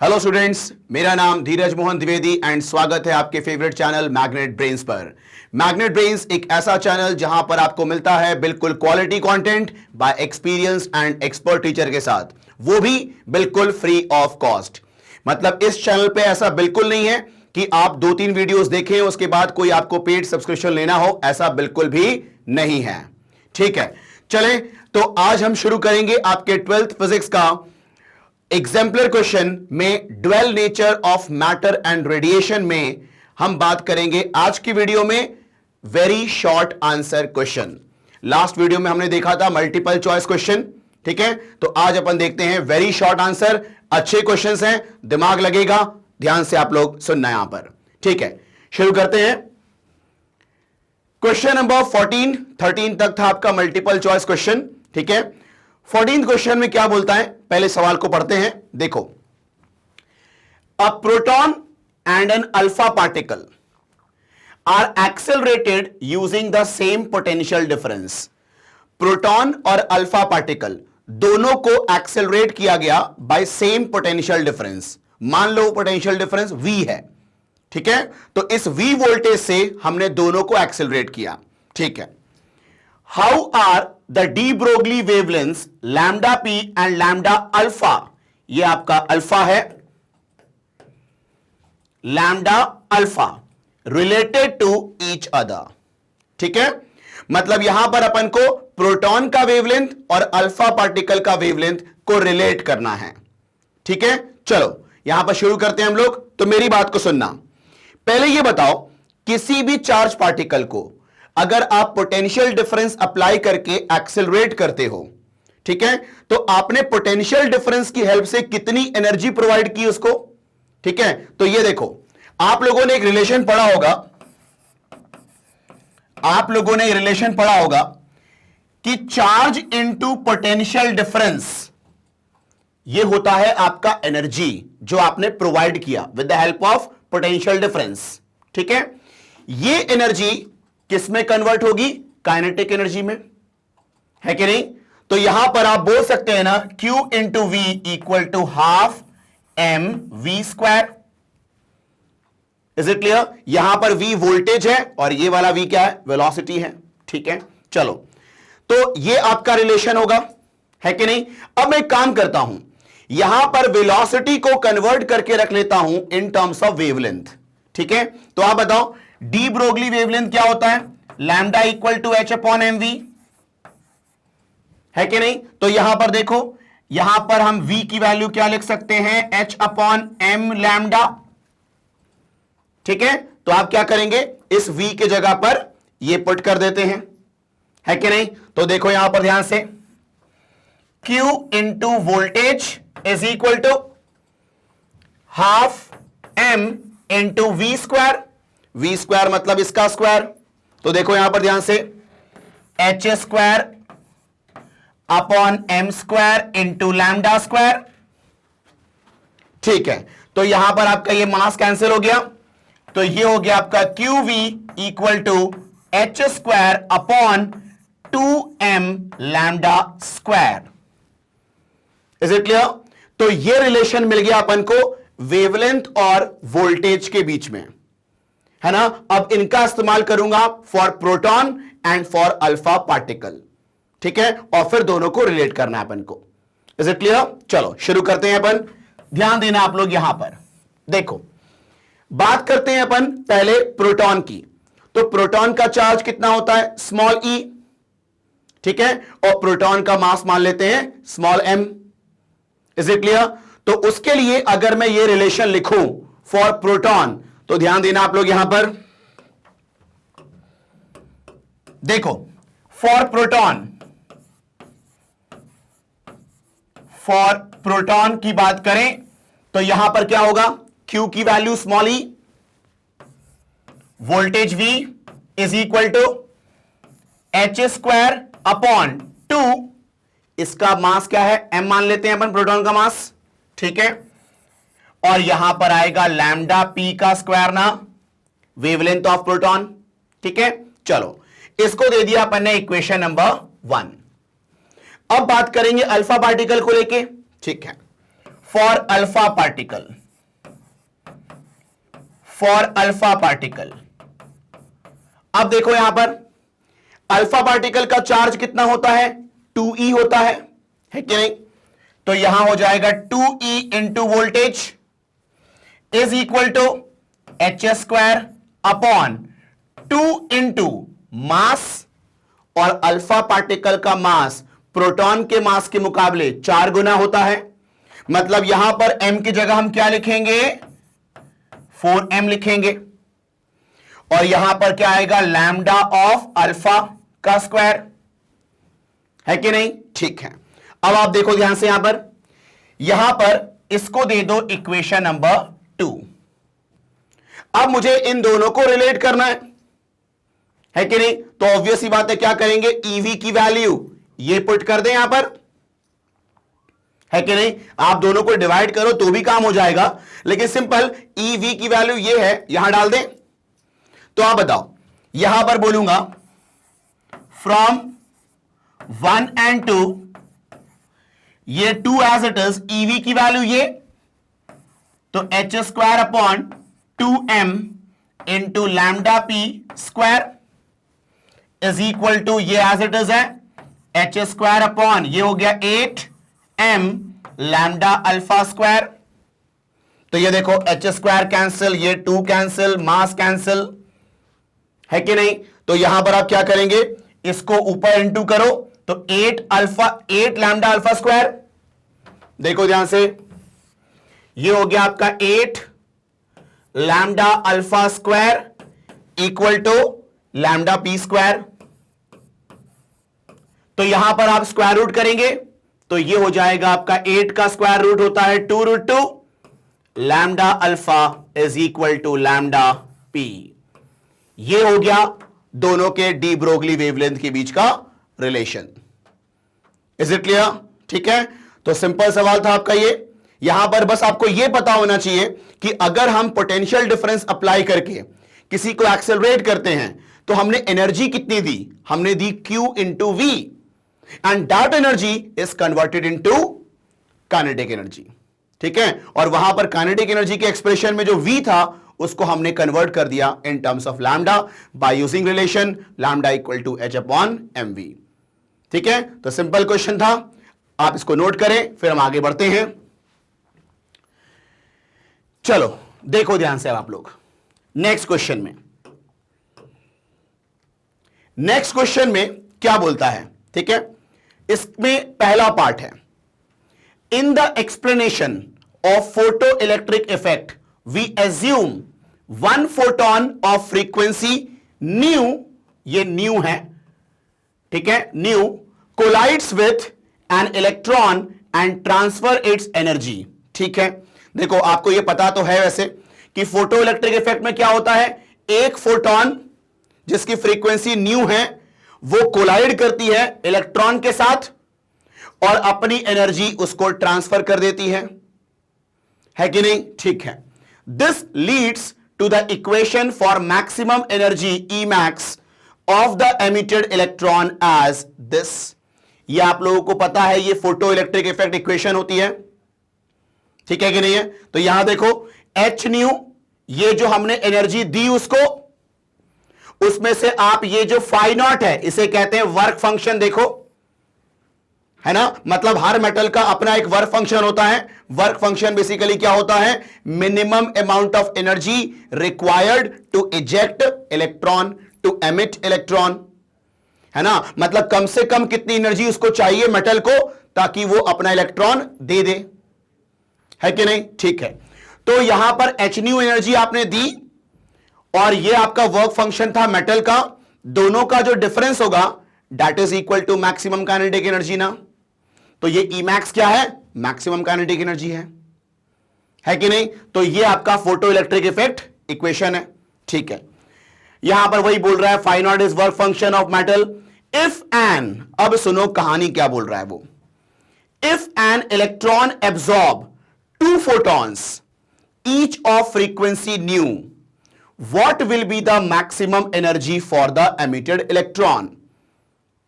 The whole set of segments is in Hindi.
हेलो स्टूडेंट्स, मेरा नाम धीरज मोहन द्विवेदी एंड स्वागत है आपके फेवरेट चैनल मैग्नेट ब्रेन्स पर। मैग्नेट ब्रेन्स एक ऐसा चैनल जहां पर आपको मिलता है बिल्कुल quality content bye experience and expert teacher के साथ, वो भी बिल्कुल फ्री ऑफ कॉस्ट। मतलब इस चैनल पे ऐसा बिल्कुल नहीं है कि आप 2-3 वीडियोस देखें उसके बाद कोई आपको पेड सब्सक्रिप्शन लेना हो, ऐसा बिल्कुल भी नहीं है। ठीक है, चलें तो आज हम शुरू करेंगे आपके 12th फिजिक्स का एग्जाम्पलर क्वेश्चन में dual nature of matter and radiation में हम बात करेंगे आज की वीडियो में very short answer question. Last video में हमने देखा था मल्टीपल चॉइस क्वेश्चन, ठीक है, तो आज अपन देखते हैं वेरी शॉर्ट आंसर। अच्छे क्वेश्चंस हैं, दिमाग लगेगा, ध्यान से आप लोग सुनना यहां पर। ठीक है, शुरू करते हैं। क्वेश्चन नंबर 14, 13 तक था आपका मल्टीपल चॉइस क्वेश्चन। ठीक है, 14th क्वेश्चन में क्या बोलता है, पहले सवाल को पढ़ते हैं। देखो, a proton and an alpha particle are accelerated using the same potential difference. Proton और अल्फा पार्टिकल दोनों को एक्सेलरेट किया गया बाय सेम पोटेंशियल डिफरेंस। मान लो पोटेंशियल डिफरेंस v है, ठीक है, तो इस v वोल्टेज से हमने दोनों को एक्सेलरेट किया। ठीक है, how are the de Broglie wavelengths lambda p and lambda alpha, ये आपका अल्फा है, lambda alpha related to each other. ठीक है, मतलब यहां पर अपन को प्रोटॉन का वेवलेंथ और अल्फा पार्टिकल का वेवलेंथ को रिलेट करना है। ठीक है, चलो यहां पर शुरू करते हैं हम लोग। तो मेरी बात को सुनना, पहले यह बताओ, किसी भी चार्ज पार्टिकल को अगर आप पोटेंशियल डिफरेंस अप्लाई करके एक्सेलरेट करते हो, ठीक है, तो आपने पोटेंशियल डिफरेंस की हेल्प से कितनी एनर्जी प्रोवाइड की उसको। ठीक है, तो ये देखो, आप लोगों ने एक रिलेशन पढ़ा होगा, आप लोगों ने एक रिलेशन पढ़ा होगा कि चार्ज इनटू पोटेंशियल डिफरेंस ये होता है आपका एनर्जी जो आपने प्रोवाइड किया with the help of potential difference. ठीक है, ये एनर्जी किस में कन्वर्ट होगी, काइनेटिक एनर्जी में, है कि नहीं। तो यहां पर आप बोल सकते हैं ना, Q into v equal to half m v square. Is it clear. यहां पर v वोल्टेज है और ये वाला v क्या है, वेलोसिटी है। ठीक है, चलो, तो ये आपका रिलेशन होगा, है कि नहीं। अब मैं काम करता हूं, यहां पर वेलोसिटी को कन्वर्ट करके रख लेता हूं इन टर्म्स ऑफ वेवलेंथ। ठीक है, तो आप बताओ डी ब्रोगली वेवलेंथ क्या होता है, lambda equal to h upon m v, है कि नहीं। तो यहां पर देखो, यहां पर हम v की वैल्यू क्या लिख सकते हैं, h अपॉन एम लैम्डा। ठीक है, तो आप क्या करेंगे, इस v के जगह पर ये पुट कर देते हैं, है कि नहीं। तो देखो यहां पर ध्यान से, q into voltage is equal to half m into v square. V square मतलब इसका स्क्वायर, तो देखो यहां पर ध्यान से, h square upon m square into lambda square. ठीक है, तो यहां पर आपका ये मास कैंसिल हो गया, तो ये हो गया आपका q v equal to h square upon 2m lambda square. Is it clear. तो ये रिलेशन मिल गया अपन को वेवलेंथ और वोल्टेज के बीच में, है ना। अब इनका इस्तेमाल करूंगा for proton and for alpha particle. ठीक है, और फिर दोनों को रिलेट करना है अपन को। Is it clear. चलो शुरू करते हैं अपन, ध्यान देना आप लोग। यहां पर देखो, बात करते हैं अपन पहले प्रोटॉन की। तो प्रोटॉन का चार्ज कितना होता है, स्मॉल e, ठीक है, और प्रोटॉन का मास मान लेते हैं small m। Is it clear. तो उसके लिए अगर मैं ये रिलेशन लिखूं फॉर प्रोटॉन, तो ध्यान देना आप लोग यहां पर देखो, फॉर प्रोटॉन की बात करें तो यहां पर क्या होगा, Q की value small e, voltage V is equal to h square upon 2, इसका मास क्या है, m मान लेते हैं अपन प्रोटॉन का मास। ठीक है, और यहां पर आएगा लैम्डा पी का स्क्वायर ना, वेवलेंथ ऑफ प्रोटॉन। ठीक है, चलो इसको दे दिया अपन ने इक्वेशन नंबर 1। अब बात करेंगे अल्फा पार्टिकल को लेके। ठीक है, for alpha particle, for alpha particle. अब देखो यहां पर अल्फा पार्टिकल का चार्ज कितना होता है, 2e होता है कि नहीं? तो यहां हो जाएगा 2e into voltage is equal to h square upon 2 into mass, और अल्फा पार्टिकल का मास प्रोटॉन के मास के मुकाबले 4 गुना होता है। मतलब यहां पर m की जगह हम क्या लिखेंगे, 4m लिखेंगे, और यहां पर क्या आएगा, लैम्डा ऑफ अल्फा का स्क्वायर, है कि नहीं? ठीक है। अब आप देखो ध्यान से, यहां पर इसको दे दो इक्वेशन नंबर 2। अब मुझे इन दोनों को रिलेट करना है कि नहीं? तो ऑब्वियस ही बात है, क्या करेंगे, ईवी की वैल्यू ये पुट कर दें यहां पर, है कि नहीं? आप दोनों को डिवाइड करो तो भी काम हो जाएगा, लेकिन सिंपल ईवी की वैल्यू ये है, यहां डाल दें। तो आप बताओ, यहां पर बोलूंगा फ्रॉम 1 and 2, ये 2 एज इट इज, ईवी की वैल्यू ये, तो h square upon 2m into lambda p square is equal to, ये एज इट इज है, एच स्क्वायर अपॉन ये हो गया 8m लैम्डा अल्फा स्क्वायर। तो ये देखो एच स्क्वायर कैंसिल, ये 2 कैंसिल, मास कैंसिल, है कि नहीं? तो यहां पर आप क्या करेंगे, इसको ऊपर इंटू करो, तो 8 लैम्डा अल्फा स्क्वायर, देखो ध्यान से, ये हो गया आपका 8 lambda alpha square equal to lambda p square. तो यहां पर आप स्क्वायर रूट करेंगे तो ये हो जाएगा आपका 8 का स्क्वायर रूट होता है 2√2, lambda alpha is equal to lambda p. ये हो गया दोनों के डी ब्रोगली वेवलेंथ के बीच का रिलेशन। Is it clear? ठीक है, तो सिंपल सवाल था आपका ये। यहां पर बस आपको यह पता होना चाहिए कि अगर हम पोटेंशियल डिफरेंस अप्लाई करके किसी को एक्सेलरेट करते हैं तो हमने एनर्जी कितनी दी, हमने दी Q into v, and that energy is converted into kinetic energy. ठीक है, और वहां पर काइनेटिक एनर्जी के एक्सप्रेशन में जो V था उसको हमने कन्वर्ट कर दिया in terms of lambda by using relation lambda equal to h upon mv। ठीक है, तो सिंपल क्वेश्चन था, आप इसको नोट करें, फिर हम आगे बढ़ते हैं। चलो देखो ध्यान से आप लोग नेक्स्ट क्वेश्चन में, नेक्स्ट क्वेश्चन में क्या बोलता है। ठीक है, इसमें पहला पार्ट है, in the explanation of photo electric effect we assume 1 photon of frequency nu, ये न्यू है, ठीक है, nu collides with an electron and transfer its energy. ठीक है, देखो आपको ये पता तो है वैसे कि फोटो इलेक्ट्रिक इफेक्ट में क्या होता है, एक फोटोन जिसकी फ्रीक्वेंसी न्यू है वो कोलाइड करती है इलेक्ट्रॉन के साथ और अपनी एनर्जी उसको ट्रांसफर कर देती है कि नहीं? ठीक है, this leads to the equation for maximum energy Emax of the emitted electron as this। ये आप लोगों को पता है, ये फोटो इलेक्ट्रिक इफेक्ट इक्वेशन होती है, ठीक है कि नहीं है? तो यहां देखो H न्यू, ये जो हमने एनर्जी दी उसको, उसमें से आप ये जो फाई नॉट है इसे कहते हैं वर्क फंक्शन। देखो है ना, मतलब हर मेटल का अपना एक वर्क फंक्शन होता है। वर्क फंक्शन बेसिकली क्या होता है, minimum amount of energy required to eject electron to emit electron, है ना, मतलब कम से कम कितनी एनर्जी उसको चाहिए मेटल को ताकि वो अपना इलेक्ट्रॉन दे दे, है कि नहीं? ठीक है, तो यहां पर एच न्यू एनर्जी आपने दी और ये आपका वर्क फंक्शन था मेटल का, दोनों का जो डिफरेंस होगा that is equal to maximum kinetic energy ना। तो ये Emax क्या है, मैक्सिमम काइनेटिक एनर्जी है कि नहीं? तो ये आपका फोटो इलेक्ट्रिक इफेक्ट इक्वेशन है। ठीक है, यहां पर वही बोल रहा है, phi naught is work function of metal if an, अब सुनो कहानी क्या बोल रहा है वो, if an electron absorb 2 photons each of frequency nu, what will be the maximum energy for the emitted electron।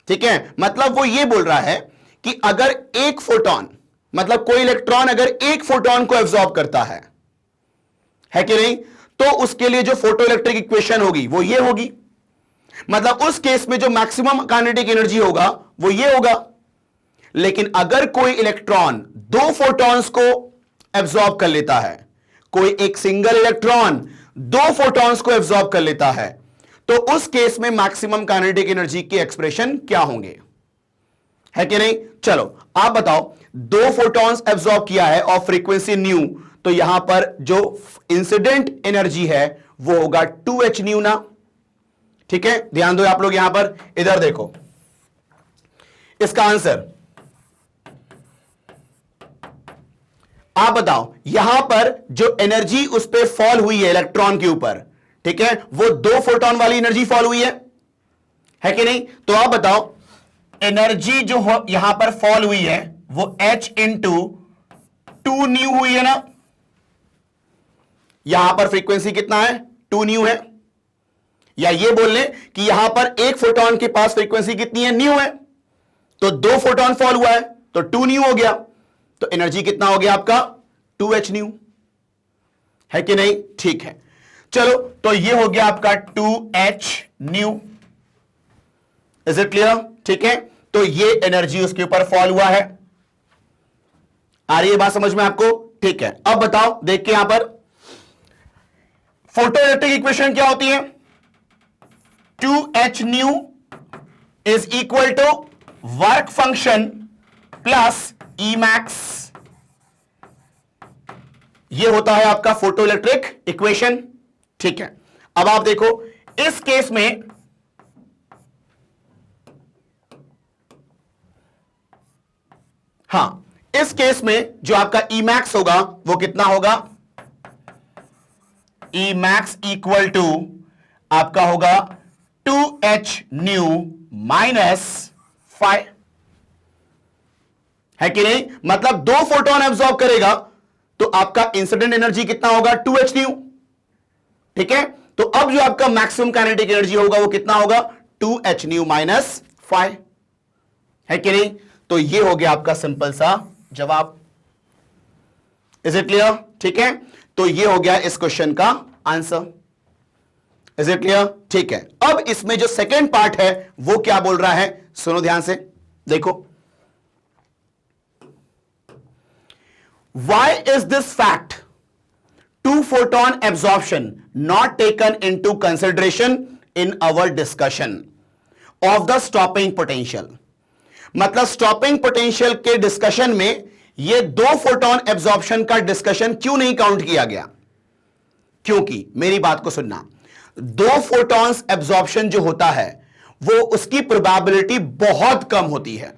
ठीक है, मतलब वो ये बोल रहा है कि अगर एक फोटोन मतलब कोई इलेक्ट्रॉन अगर एक फोटोन को एब्जॉर्ब करता है कि नहीं, तो उसके लिए जो फोटो इलेक्ट्रिक इक्वेशन होगी वो ये होगी। मतलब उस केस में जो मैक्सिमम काइनेटिक एनर्जी होगा वो ये होगा। लेकिन अगर कोई इलेक्ट्रॉन दो फोटॉन्स को एब्जॉर्ब कर लेता है, कोई एक सिंगल इलेक्ट्रॉन दो फोटॉन्स को एब्जॉर्ब कर लेता है, तो उस केस में मैक्सिमम काइनेटिक एनर्जी के एक्सप्रेशन क्या होंगे, है कि नहीं। चलो आप बताओ, दो फोटॉन्स एब्जॉर्ब किया है और फ्रीक्वेंसी न्यू, तो यहां पर जो इंसिडेंट एनर्जी है वो होगा 2h न्यू ना। ठीक है, ध्यान दो आप लोग यहां पर, इधर देखो इसका आंसर। आप बताओ यहां पर जो एनर्जी उस पर फॉल हुई है इलेक्ट्रॉन के ऊपर, ठीक है, वो दो फोटोन वाली एनर्जी फॉल हुई है कि नहीं। तो आप बताओ एनर्जी जो यहां पर फॉल हुई है वो h इंटू 2 न्यू हुई है ना। यहां पर फ्रीक्वेंसी कितना है, 2 न्यू है। या ये बोल लें कि यहां पर एक फोटोन के पास फ्रीक्वेंसी कितनी है, न्यू है। तो दो फोटोन फॉल हुआ है तो 2 न्यू हो गया, तो एनर्जी कितना हो गया आपका, 2h न्यू, है कि नहीं। ठीक है, चलो तो ये हो गया आपका 2h nu. Is it clear. ठीक है, तो ये एनर्जी उसके ऊपर फॉल हुआ है। आ रही है बात समझ में आपको। ठीक है, अब बताओ, देख के यहां पर फोटो इलेक्ट्रिक इक्वेशन क्या होती है, 2h nu is equal to work function plus E max. यह होता है आपका फोटो इलेक्ट्रिक इक्वेशन। ठीक है, अब आप देखो इस केस में हां, इस केस में जो आपका ई मैक्स होगा वो कितना होगा, ई मैक्स इक्वल टू आपका होगा 2h न्यू माइनस 5, है कि नहीं। मतलब दो फोटोन एब्जॉर्ब करेगा तो आपका इंसिडेंट एनर्जी कितना होगा, 2h न्यू। ठीक है, तो अब जो आपका मैक्सिमम काइनेटिक एनर्जी होगा वो कितना होगा, 2h न्यू माइनस 5, है कि नहीं। तो ये हो गया आपका सिंपल सा जवाब। Is it clear. ठीक है, तो ये हो गया इस क्वेश्चन का आंसर। Is it clear. ठीक है, अब इसमें जो सेकेंड पार्ट है वो क्या बोल रहा है, सुनो ध्यान से, देखो। Why is this fact, two photon absorption, not taken into consideration in our discussion of the stopping potential? मतलब स्टॉपिंग पोटेंशियल के डिस्कशन में ये दो फोटोन एब्जॉर्प्शन का डिस्कशन क्यों नहीं काउंट किया गया। क्योंकि मेरी बात को सुनना, दो फोटॉन्स एब्जॉर्प्शन जो होता है वो उसकी प्रोबेबिलिटी बहुत कम होती है।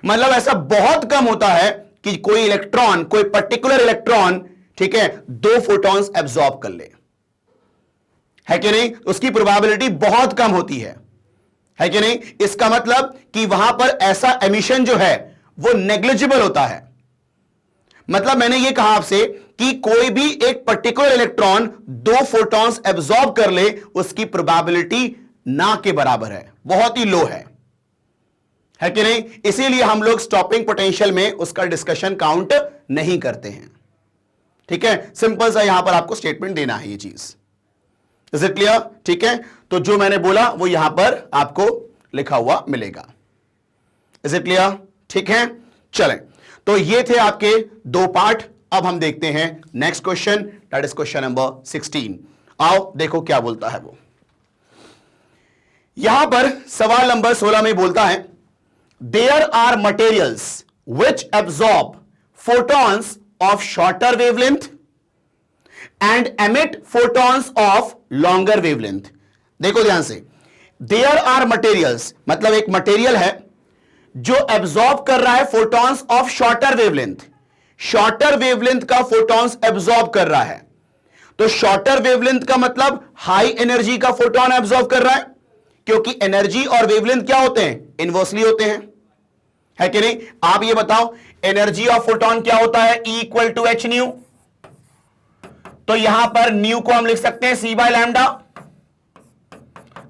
मतलब ऐसा बहुत कम होता है कि कोई इलेक्ट्रॉन, कोई पर्टिकुलर इलेक्ट्रॉन, ठीक है, दो फोटॉन्स एब्जॉर्ब कर ले, है कि नहीं। उसकी प्रोबेबिलिटी बहुत कम होती है कि नहीं। इसका मतलब कि वहां पर ऐसा एमिशन जो है वो नेग्लिजिबल होता है। मतलब मैंने ये कहा आपसे कि कोई भी एक पर्टिकुलर इलेक्ट्रॉन दो फोटॉन्स एब्जॉर्ब कर ले, उसकी प्रोबेबिलिटी ना के बराबर है, बहुत ही लो है कि नहीं। इसीलिए हम लोग स्टॉपिंग पोटेंशियल में उसका डिस्कशन काउंट नहीं करते हैं। ठीक है, सिंपल सा यहां पर आपको स्टेटमेंट देना है ये चीज। Is it clear. ठीक है, तो जो मैंने बोला वो यहां पर आपको लिखा हुआ मिलेगा। Is it clear. ठीक है, चलें, तो ये थे आपके दो पार्ट। अब हम देखते हैं next question, that is question number 16। आओ देखो क्या बोलता है वो। यहां पर सवाल नंबर 16 में बोलता है, there are materials which absorb photons of shorter wavelength and emit photons of longer wavelength. देखो ध्यान से, देयर आर मटेरियल्स मतलब एक मटेरियल है जो एब्जॉर्ब कर रहा है photons of shorter wavelength. Shorter wavelength का फोटॉन्स एब्जॉर्ब कर रहा है, तो शॉर्टर वेवलेंथ का मतलब हाई एनर्जी का फोटॉन एब्जॉर्ब कर रहा है, क्योंकि एनर्जी और वेवलेंथ क्या होते हैं, इनवर्सली होते हैं, है कि नहीं। आप ये बताओ एनर्जी ऑफ फोटॉन क्या होता है, E equal to h nu. तो यहां पर न्यू को हम लिख सकते हैं C बाय लैम्डा।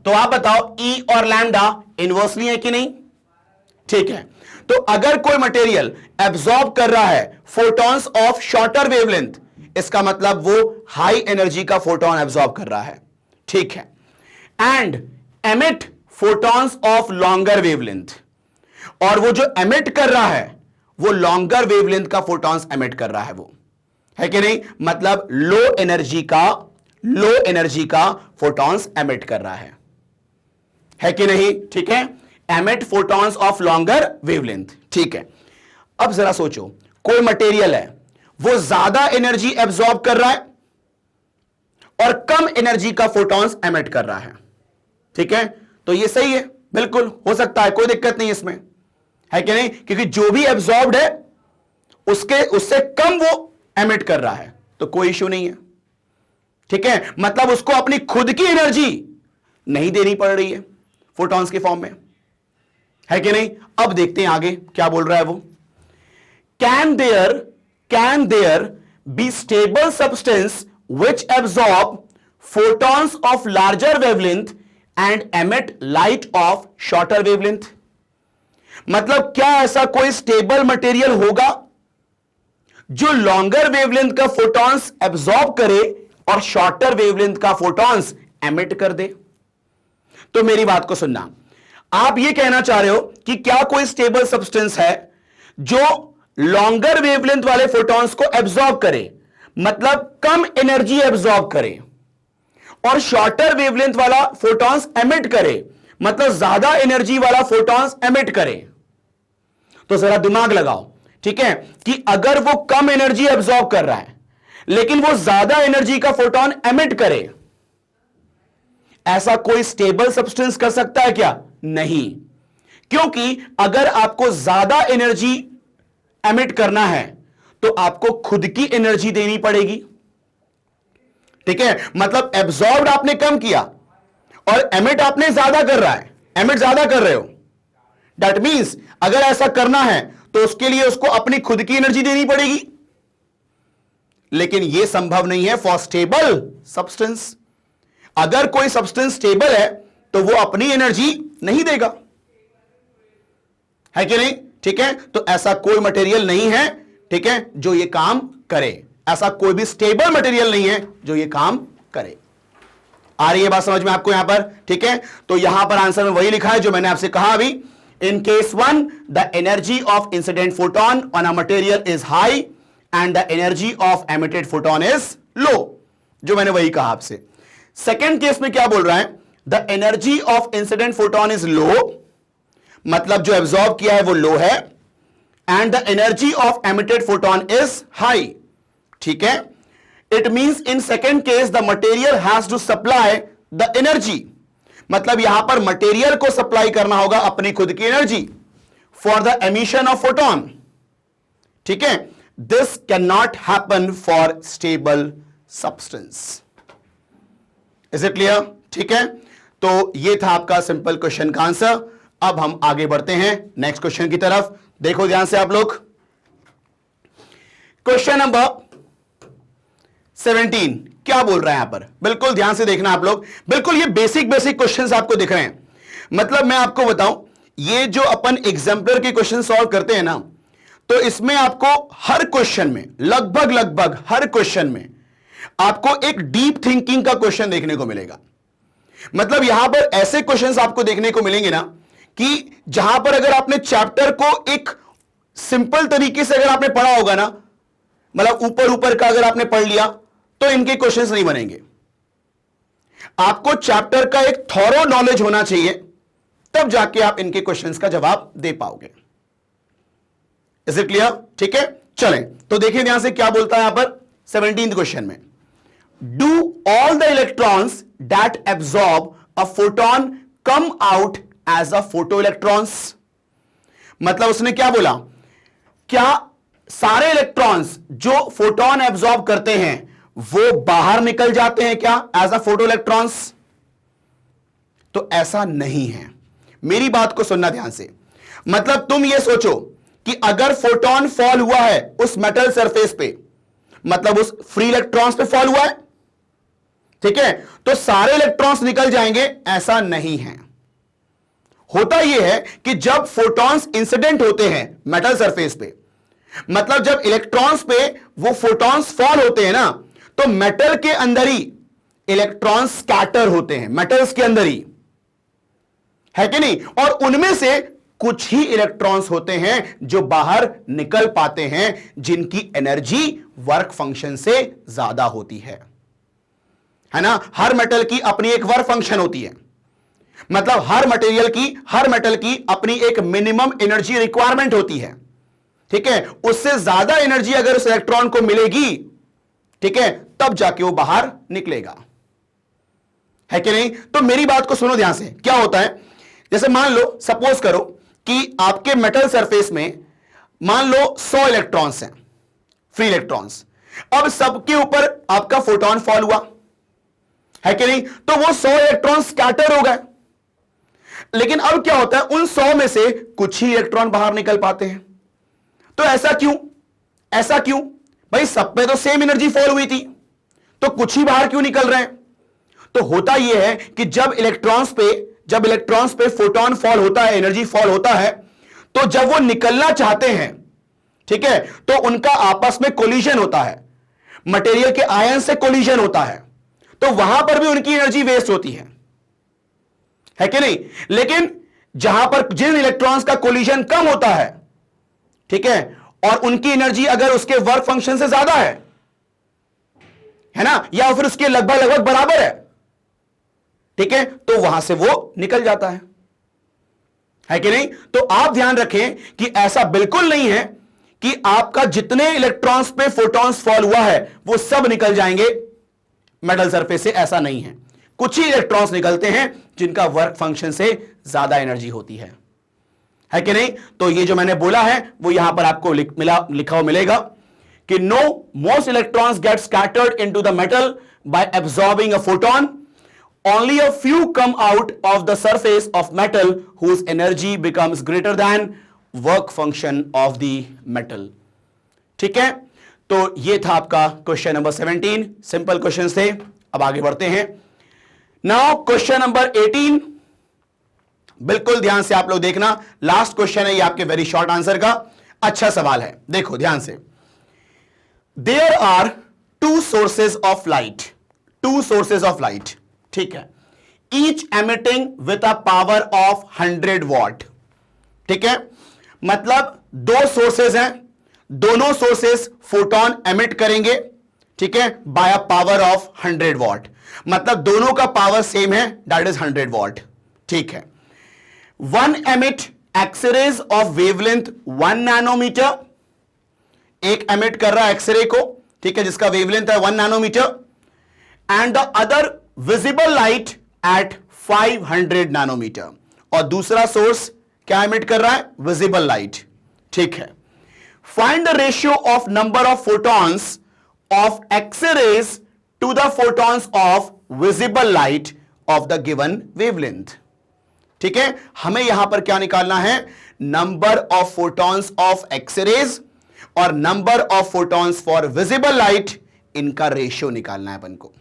तो आप बताओ E और लैम्डा इनवर्सली है कि नहीं। ठीक है, तो अगर कोई मटेरियल एब्जॉर्ब कर रहा है फोटॉन्स ऑफ शॉर्टर वेवलेंथ, इसका मतलब वो हाई एनर्जी का फोटोन एब्जॉर्ब कर रहा है, ठीक है। And emit photons of longer wavelength, और वो जो एमिट कर रहा है वो लॉन्गर वेवलेंथ का फोटॉन्स एमिट कर रहा है, वो है कि नहीं, मतलब लो एनर्जी का फोटॉन्स एमिट कर रहा है कि नहीं, ठीक है। Emit photons of longer wavelength, ठीक है। अब जरा सोचो, कोई मटेरियल है वो ज्यादा एनर्जी एब्जॉर्ब कर रहा है और कम एनर्जी का फोटॉन्स एमिट कर रहा है, ठीक है। तो ये सही है, बिल्कुल हो सकता है, कोई दिक्कत नहीं इसमें, है कि नहीं, क्योंकि जो भी एब्जॉर्ब्ड है उससे कम वो एमिट कर रहा है, तो कोई इश्यू नहीं है, ठीक है। मतलब उसको अपनी खुद की एनर्जी नहीं देनी पड़ रही है फोटॉन्स के फॉर्म में, है कि नहीं। अब देखते हैं आगे क्या बोल रहा है वो। Can there be stable substance which absorb photons of larger wavelength and emit light of shorter wavelength, मतलब क्या ऐसा कोई स्टेबल मटेरियल होगा जो लॉन्गर वेवलेंथ का फोटॉन्स एब्जॉर्ब करे और शॉर्टर वेवलेंथ का फोटॉन्स एमिट कर दे। तो मेरी बात को सुनना, आप यह कहना चाह रहे हो कि क्या कोई स्टेबल सब्सटेंस है जो लॉन्गर वेवलेंथ वाले फोटॉन्स को एब्जॉर्ब करे, मतलब कम एनर्जी एब्जॉर्ब करे, और शॉर्टर वेवलेंथ वाला फोटॉन्स एमिट करे, मतलब ज्यादा एनर्जी वाला फोटॉन्स एमिट करे। तो जरा दिमाग लगाओ, ठीक है, कि अगर वो कम एनर्जी एब्जॉर्ब कर रहा है लेकिन वो ज्यादा एनर्जी का फोटोन एमिट करे, ऐसा कोई स्टेबल सब्सटेंस कर सकता है क्या? नहीं, क्योंकि अगर आपको ज्यादा एनर्जी एमिट करना है तो आपको खुद की एनर्जी देनी पड़ेगी, ठीक है। मतलब एब्जॉर्ब आपने कम किया और एमिट आपने ज्यादा कर रहा है, एमिट ज्यादा कर रहे हो, दैट मींस अगर ऐसा करना है तो उसके लिए उसको अपनी खुद की एनर्जी देनी पड़ेगी, लेकिन यह संभव नहीं है फॉर स्टेबल सब्सटेंस। अगर कोई सब्सटेंस स्टेबल है तो वो अपनी एनर्जी नहीं देगा, है कि नहीं, ठीक है। तो ऐसा कोई मटेरियल नहीं है, ठीक है, जो ये काम करे, ऐसा कोई भी स्टेबल मटेरियल नहीं है जो ये काम करे। आ रही है बात समझ में आपको यहां पर, ठीक है। तो यहां पर आंसर में वही लिखा है जो मैंने आपसे कहा अभी, in case 1 the energy of incident photon on a material is high and the energy of emitted photon is लो, जो मैंने वही कहा आपसे। सेकेंड केस में क्या बोल रहा है, the energy of incident photon is low, मतलब जो एब्जॉर्ब किया है वो लो है, and the energy of emitted photon is high, ठीक है। It means in second case the material has to supply the energy, मतलब यहां पर मटेरियल को सप्लाई करना होगा अपनी खुद की energy for the emission of photon, ठीक है। This can not happen for stable substance. Is it clear? ठीक है, तो यह था आपका सिंपल क्वेश्चन का आंसर। अब हम आगे बढ़ते हैं नेक्स्ट क्वेश्चन की तरफ। देखो ध्यान से आप लोग, क्वेश्चन नंबर 17 क्या बोल रहा है यहां पर, बिल्कुल ध्यान से देखना आप लोग। बिल्कुल ये बेसिक क्वेश्चंस आपको दिख रहे हैं। मतलब मैं आपको बताऊं, ये जो अपन एग्जाम्पलर के क्वेश्चन सॉल्व करते हैं ना, तो इसमें आपको हर क्वेश्चन में, लगभग हर क्वेश्चन में आपको एक डीप थिंकिंग का क्वेश्चन देखने को मिलेगा। मतलब यहां पर ऐसे क्वेश्चंस आपको देखने को मिलेंगे ना कि जहां पर अगर आपने चैप्टर को एक सिंपल तरीके से अगर आपने पढ़ा होगा ना, मतलब ऊपर का अगर आपने पढ़ लिया तो इनके क्वेश्चंस नहीं बनेंगे। आपको चैप्टर का एक थॉरो नॉलेज होना चाहिए, तब जाके आप इनके क्वेश्चंस का जवाब दे पाओगे। Is it clear? ठीक है, चलें तो देखिए ध्यान से क्या बोलता है यहां पर 17th क्वेश्चन में, do all the electrons that absorb a photon come out as a photo electrons. मतलब उसने क्या बोला, क्या सारे इलेक्ट्रॉन्स जो फोटोन एब्जॉर्ब करते हैं वो बाहर निकल जाते हैं क्या एज अ फोटो इलेक्ट्रॉन्स? तो ऐसा नहीं है। मेरी बात को सुनना ध्यान से। मतलब तुम ये सोचो कि अगर फोटोन फॉल हुआ है उस मेटल सरफेस पे, मतलब उस फ्री इलेक्ट्रॉन्स पे फॉल हुआ है, ठीक है, तो सारे इलेक्ट्रॉन्स निकल जाएंगे, ऐसा नहीं है। होता यह है कि जब फोटॉन्स इंसिडेंट होते हैं मेटल सरफेस पे, मतलब जब इलेक्ट्रॉन्स पे वो फोटॉन्स फॉल होते हैं ना, तो मेटल के अंदर ही इलेक्ट्रॉन्स स्कैटर होते हैं, मेटल्स के अंदर ही, है कि नहीं? और उनमें से कुछ ही इलेक्ट्रॉन्स होते हैं जो बाहर निकल पाते हैं, जिनकी एनर्जी वर्क फंक्शन से ज्यादा होती है ना? हर मेटल की अपनी एक वर्क फंक्शन होती है, मतलब हर मेटल की अपनी एक मिनिमम एनर्जी रिक्वायरमेंट होती है, ठीक है? उससे ज्यादा एनर्जी अगर उस इलेक्ट्रॉन को मिलेगी, ठीक है, तब जाके वो बाहर निकलेगा, है कि नहीं? तो मेरी बात को सुनो ध्यान से। क्या होता है, जैसे मान लो, सपोज करो कि आपके मेटल सरफेस में मान लो 100 इलेक्ट्रॉन्स हैं, फ्री इलेक्ट्रॉन्स। अब सबके ऊपर आपका फोटोन फॉल हुआ, है कि नहीं? तो वो 100 इलेक्ट्रॉन स्कैटर हो गए, लेकिन अब क्या होता है, उन 100 में से कुछ ही इलेक्ट्रॉन बाहर निकल पाते हैं। तो ऐसा क्यों भाई? सब पे तो सेम एनर्जी फॉल हुई थी, तो कुछ ही बाहर क्यों निकल रहे हैं? तो होता यह है कि जब इलेक्ट्रॉन्स पे फोटोन फॉल होता है, एनर्जी फॉल होता है, तो जब वो निकलना चाहते हैं, ठीक है, तो उनका आपस में कोलिजन होता है, मटेरियल के आयन से कोलिजन होता है, तो वहां पर भी उनकी एनर्जी वेस्ट होती है कि नहीं? लेकिन जहां पर जिन इलेक्ट्रॉन्स का कोलिजन कम होता है, ठीक है, और उनकी एनर्जी अगर उसके वर्क फंक्शन से ज्यादा है ना, या फिर उसके लगभग बराबर है, ठीक है, तो वहां से वो निकल जाता है कि नहीं? तो आप ध्यान रखें कि ऐसा बिल्कुल नहीं है कि आपका जितने इलेक्ट्रॉन्स पे फोटॉन्स फॉल हुआ है वो सब निकल जाएंगे मेटल सरफेस से, ऐसा नहीं है। कुछ ही इलेक्ट्रॉन्स निकलते हैं जिनका वर्क फंक्शन से ज्यादा एनर्जी होती है कि नहीं? तो ये जो मैंने बोला है वो यहां पर आपको लिखा हुआ मिलेगा कि no most electrons get scattered into the metal by absorbing a photon, only a few come out of the surface of metal whose energy becomes greater than work function of the metal। ठीक है, तो ये था आपका क्वेश्चन नंबर 17, सिंपल क्वेश्चन थे। अब आगे बढ़ते हैं। नाउ क्वेश्चन नंबर 18, बिल्कुल ध्यान से आप लोग देखना, लास्ट क्वेश्चन है ये आपके वेरी शॉर्ट आंसर का। अच्छा सवाल है, देखो ध्यान से। There are two sources of light, ठीक है, each emitting with a power of 100 watt, ठीक है, मतलब दो सोर्सेज हैं, दोनों सोर्सेज फोटोन एमिट करेंगे, ठीक है, by a power of 100 watt, मतलब दोनों का पावर सेम है, दैट इज 100 वॉट, ठीक है। One emit X-rays of wavelength 1 nanometer, एक एमिट कर रहा है एक्सरे को, ठीक है, जिसका वेवलेंथ है 1 nanometer, and the other visible light at 500 nanometer, और दूसरा सोर्स क्या एमिट कर रहा है? विजिबल लाइट, ठीक है। Find the ratio of number of photons of X-rays to the photons of visible light of the given wavelength, ठीक है। हमें यहां पर क्या निकालना है? Number of photons of X-rays और number of photons for visible light, इनका रेशियो निकालना है अपन को,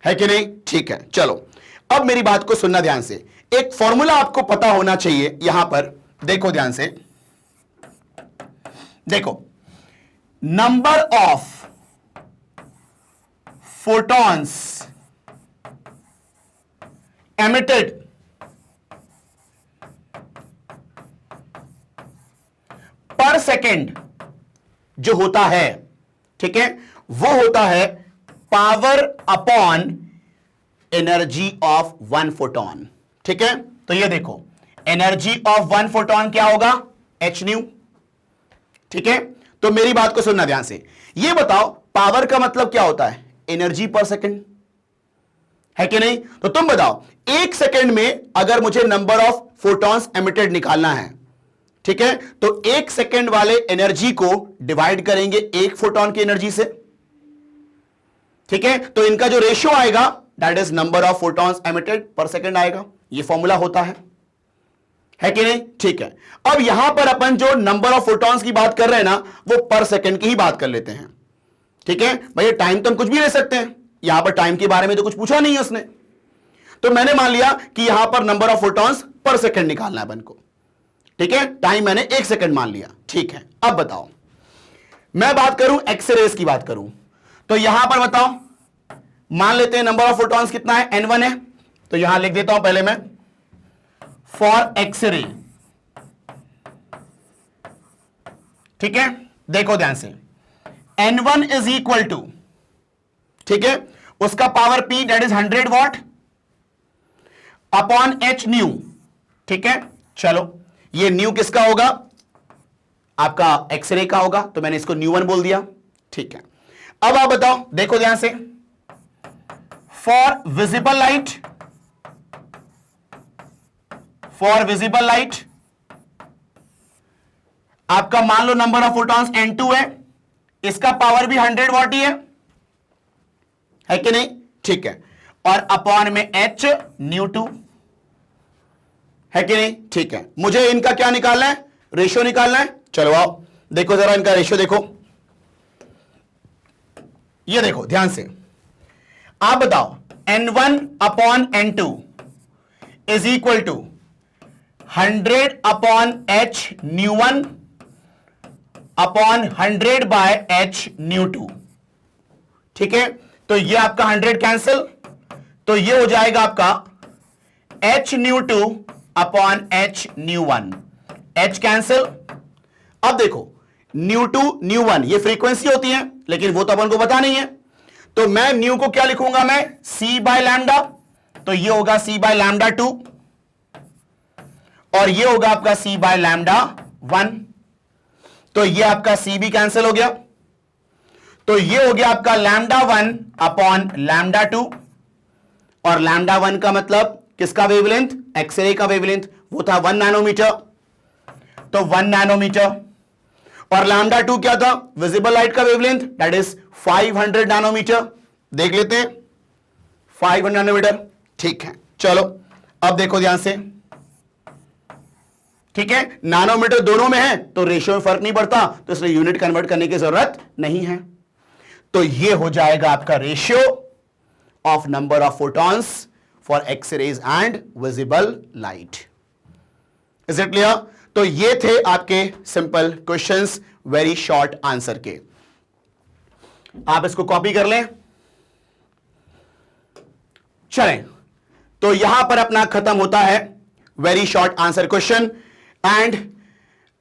है कि नहीं? ठीक है, चलो अब मेरी बात को सुनना ध्यान से। एक फॉर्मूला आपको पता होना चाहिए, यहां पर देखो ध्यान से, देखो, नंबर ऑफ फोटॉन्स एमिटेड पर सेकेंड जो होता है, ठीक है, वो होता है power upon energy of 1 photon, ठीक है। तो ये देखो, एनर्जी ऑफ 1 फोटॉन क्या होगा? h न्यू, ठीक है। तो मेरी बात को सुनना ध्यान से, ये बताओ पावर का मतलब क्या होता है? एनर्जी पर सेकेंड, है कि नहीं? तो तुम बताओ, 1 सेकेंड में अगर मुझे नंबर ऑफ फोटॉन्स एमिटेड निकालना है, ठीक है, तो 1 सेकेंड वाले एनर्जी को डिवाइड करेंगे 1 फोटॉन की एनर्जी से, ठीक है। तो इनका जो रेशियो आएगा that is number of photons emitted पर सेकेंड आएगा, ये फॉर्मूला होता है कि नहीं? ठीक है। अब यहां पर अपन जो नंबर ऑफ फोटॉन्स की बात कर रहे हैं ना, वो पर सेकेंड की ही बात कर लेते हैं, ठीक है। भैया टाइम तो हम कुछ भी ले सकते हैं, यहां पर टाइम के बारे में तो कुछ पूछा नहीं है उसने, तो मैंने मान लिया कि यहां पर number of photons per second निकालना है अपन को, ठीक है, टाइम मैंने 1 सेकंड मान लिया, ठीक है। अब बताओ, मैं बात करूं एक्सरेज की बात करूं, तो यहां पर बताओ, मान लेते हैं नंबर ऑफ फोटॉन्स कितना है, n1 है, तो यहां लिख देता हूं पहले मैं, फॉर एक्सरे, ठीक है। देखो ध्यान से, n1 इज इक्वल टू, ठीक है, उसका power p that is 100 what upon h new, ठीक है। चलो, ये न्यू किसका होगा, आपका एक्सरे का होगा, तो मैंने इसको न्यू 1 बोल दिया, ठीक है। अब आप बताओ, देखो ध्यान से, for visible light, for visible light आपका मान लो नंबर ऑफ फोटॉन्स n2 है, इसका पावर भी 100 वॉट ही है कि नहीं, ठीक है, और अपॉन में h न्यू 2 है कि नहीं, ठीक है। मुझे इनका क्या निकालना है, रेशियो निकालना है। चलो आओ, देखो जरा इनका रेशियो देखो, ये देखो ध्यान से, आप बताओ, n1 upon n2 is equal to 100 upon h nu 1 upon 100 by h nu 2, ठीक है। तो ये आपका 100 कैंसिल, तो ये हो जाएगा आपका h nu 2 upon h nu 1, h cancel. अब देखो, न्यू 2 न्यू 1 ये फ्रीक्वेंसी होती है, लेकिन वो तो अपन को पता नहीं है, तो मैं न्यू को क्या लिखूंगा, मैं c बाय लैम्डा, तो ये होगा c बाय लैम्डा 2 और ये होगा आपका c बाय लैम्डा 1, तो ये आपका c भी कैंसिल हो गया, तो ये हो गया आपका लैम्डा 1 अपॉन लैम्डा 2, और लैम्डा 1 का मतलब किसका वेवलेंथ, एक्सरे का वेवलेंथ, वो था 1 नैनोमीटर, तो 1 नैनोमीटर, और लैम्डा 2 क्या था, विजिबल लाइट का वेवलेंथ, दैट इज 500 नैनोमीटर। देख लेते हैं, 500 नैनोमीटर, ठीक है। चलो अब देखो ध्यान से, ठीक है, नैनोमीटर दोनों में है तो रेशियो में फर्क नहीं पड़ता, तो इसलिए यूनिट कन्वर्ट करने की जरूरत नहीं है। तो ये हो जाएगा आपका ratio of number of photons for X-rays and visible light. Is it clear? तो ये थे आपके simple questions, very short answer के। आप इसको कॉपी कर लें। चलें, तो यहां पर अपना खत्म होता है very short answer question. And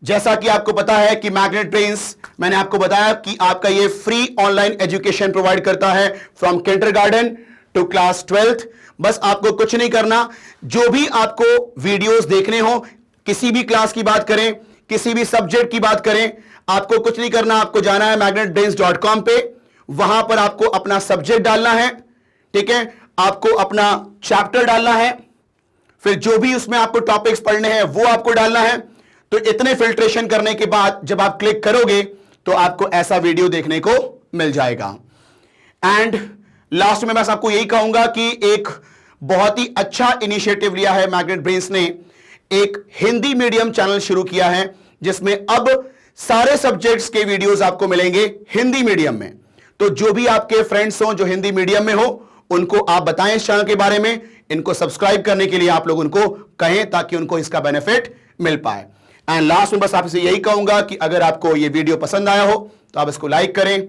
जैसा कि आपको पता है कि मैग्नेट ब्रेन्स, मैंने आपको बताया कि आपका ये फ्री ऑनलाइन एजुकेशन प्रोवाइड करता है from kindergarten to class 12th। बस आपको कुछ नहीं करना, जो भी आपको वीडियोस देखने हो, किसी भी क्लास की बात करें, किसी भी सब्जेक्ट की बात करें, आपको कुछ नहीं करना, आपको जाना है magnetbrains.com पे, वहां पर आपको अपना सब्जेक्ट डालना है, ठीक है, आपको अपना चैप्टर डालना है, फिर जो भी उसमें आपको टॉपिक्स पढ़ने हैं वो आपको डालना है। तो इतने फिल्ट्रेशन करने के बाद जब आप क्लिक करोगे तो आपको ऐसा वीडियो देखने को मिल जाएगा। एंड लास्ट में बस आपको यही कहूंगा कि एक बहुत ही अच्छा इनिशिएटिव लिया है मैग्नेट ब्रेन्स ने, एक हिंदी मीडियम चैनल शुरू किया है जिसमें अब सारे सब्जेक्ट्स के वीडियोस आपको मिलेंगे हिंदी मीडियम में। तो जो भी आपके फ्रेंड्स हो जो हिंदी मीडियम में हो, उनको आप बताएं इस चैनल के बारे में, इनको सब्सक्राइब करने के लिए आप लोग उनको कहें ताकि उनको इसका बेनिफिट मिल पाए। एंड लास्ट में बस आपसे यही कहूंगा कि अगर आपको ये वीडियो पसंद आया हो तो आप इसको लाइक करें,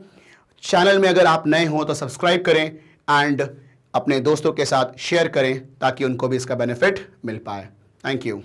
चैनल में अगर आप नए हो तो सब्सक्राइब करें, एंड अपने दोस्तों के साथ शेयर करें ताकि उनको भी इसका बेनिफिट मिल पाए। Thank you.